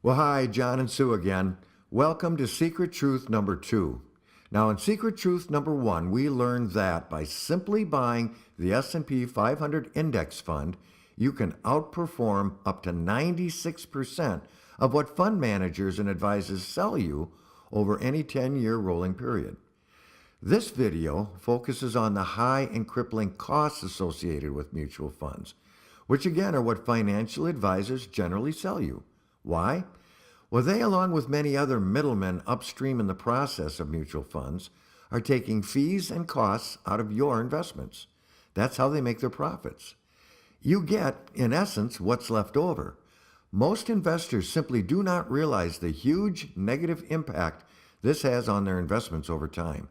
Well, hi, John and Sue again. Welcome to Secret Truth number 2. Now, in Secret Truth number 1, we learned that by simply buying the S&P 500 index fund, you can outperform up to 96% of what fund managers and advisors sell you over any 10-year rolling period. This video focuses on the high and crippling costs associated with mutual funds, which again are what financial advisors generally sell you. Why? Well, they, along with many other middlemen upstream in the process of mutual funds, are taking fees and costs out of your investments. That's how they make their profits. You get, in essence, what's left over. Most investors simply do not realize the huge negative impact this has on their investments over time.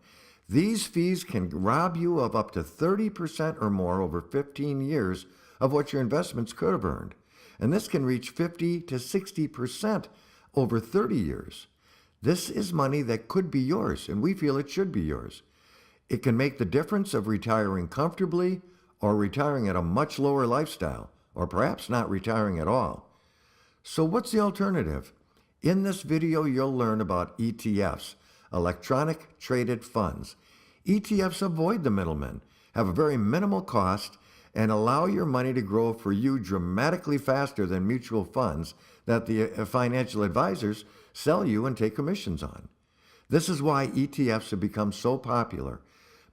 These fees can rob you of up to 30% or more over 15 years of what your investments could have earned. And this can reach 50 to 60% over 30 years. This is money that could be yours, and we feel it should be yours. It can make the difference of retiring comfortably or retiring at a much lower lifestyle, or perhaps not retiring at all. So what's the alternative? In this video, you'll learn about ETFs, electronic traded funds. ETFs avoid the middlemen, have a very minimal cost, and allow your money to grow for you dramatically faster than mutual funds that the financial advisors sell you and take commissions on. This is why ETFs have become so popular.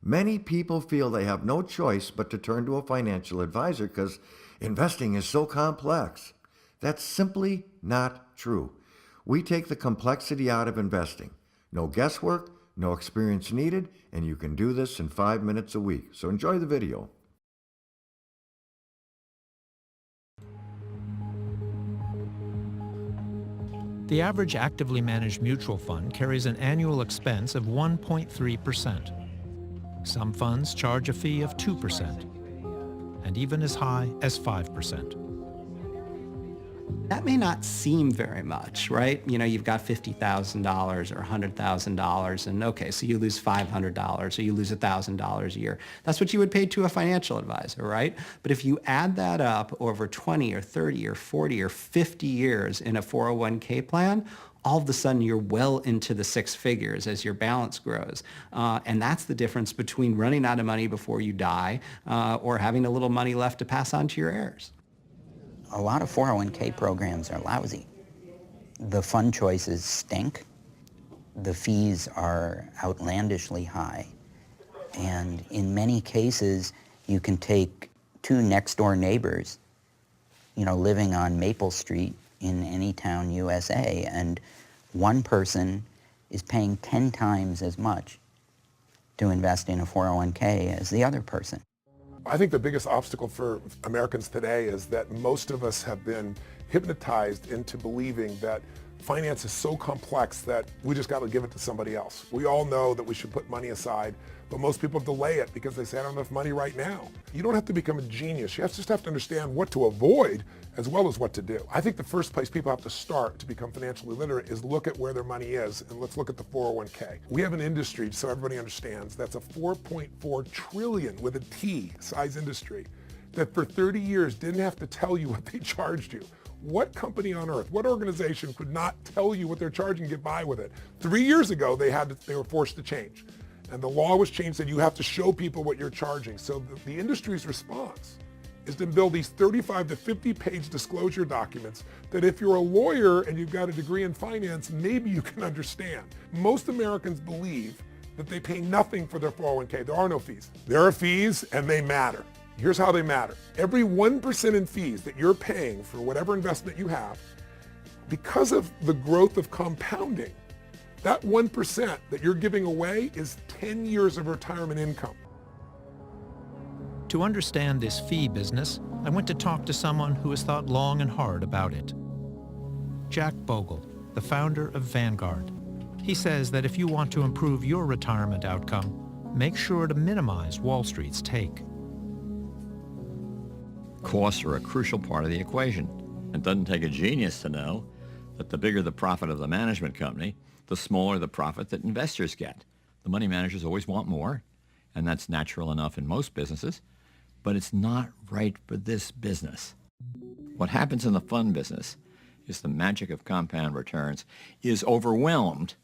Many people feel they have no choice but to turn to a financial advisor because investing is so complex. That's simply not true. We take the complexity out of investing. No guesswork, no experience needed, and you can do this in 5 minutes a week. So enjoy the video. The average actively managed mutual fund carries an annual expense of 1.3%. Some funds charge a fee of 2%, and even as high as 5%. That may not seem very much, right? You know, you've got $50,000 or $100,000, and okay, so you lose $500 or you lose $1,000 a year. That's what you would pay to a financial advisor, right? But if you add that up over 20 or 30 or 40 or 50 years in a 401k plan, all of a sudden you're well into the 6 figures as your balance grows. And that's the difference between running out of money before you die or having a little money left to pass on to your heirs. A lot of 401k programs are lousy. The fund choices stink. The fees are outlandishly high. And in many cases, you can take 2 next-door neighbors, you know, living on Maple Street in any town, USA, and one person is paying 10 times as much to invest in a 401k as the other person. I think the biggest obstacle for Americans today is that most of us have been hypnotized into believing that finance is so complex that we just got to give it to somebody else. We all know that we should put money aside, but most people delay it because they say, I don't have enough money right now. You don't have to become a genius. You just have to understand what to avoid as well as what to do. I think the first place people have to start to become financially literate is look at where their money is, and let's look at the 401k. We have an industry, so everybody understands, that's a 4.4 trillion with a T size industry that for 30 years didn't have to tell you what they charged you. What company on earth, what organization could not tell you what they're charging and get by with it? 3 years ago, they were forced to change. And the law was changed that you have to show people what you're charging. So the industry's response is to build these 35 to 50-page disclosure documents that if you're a lawyer and you've got a degree in finance, maybe you can understand. Most Americans believe that they pay nothing for their 401k. There are no fees. There are fees, and they matter. Here's how they matter. Every 1% in fees that you're paying for whatever investment you have, because of the growth of compounding, that 1% that you're giving away is 10 years of retirement income. To understand this fee business, I went to talk to someone who has thought long and hard about it. Jack Bogle, the founder of Vanguard. He says that if you want to improve your retirement outcome, make sure to minimize Wall Street's take. Costs are a crucial part of the equation. It doesn't take a genius to know that the bigger the profit of the management company, the smaller the profit that investors get. The money managers always want more, and that's natural enough in most businesses, but it's not right for this business. What happens in the fund business is the magic of compound returns is overwhelmed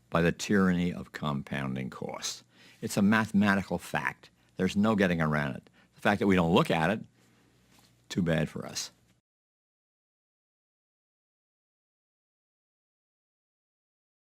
by the tyranny of compounding costs. It's a mathematical fact. There's no getting around it. The fact that we don't look at it, too bad for us.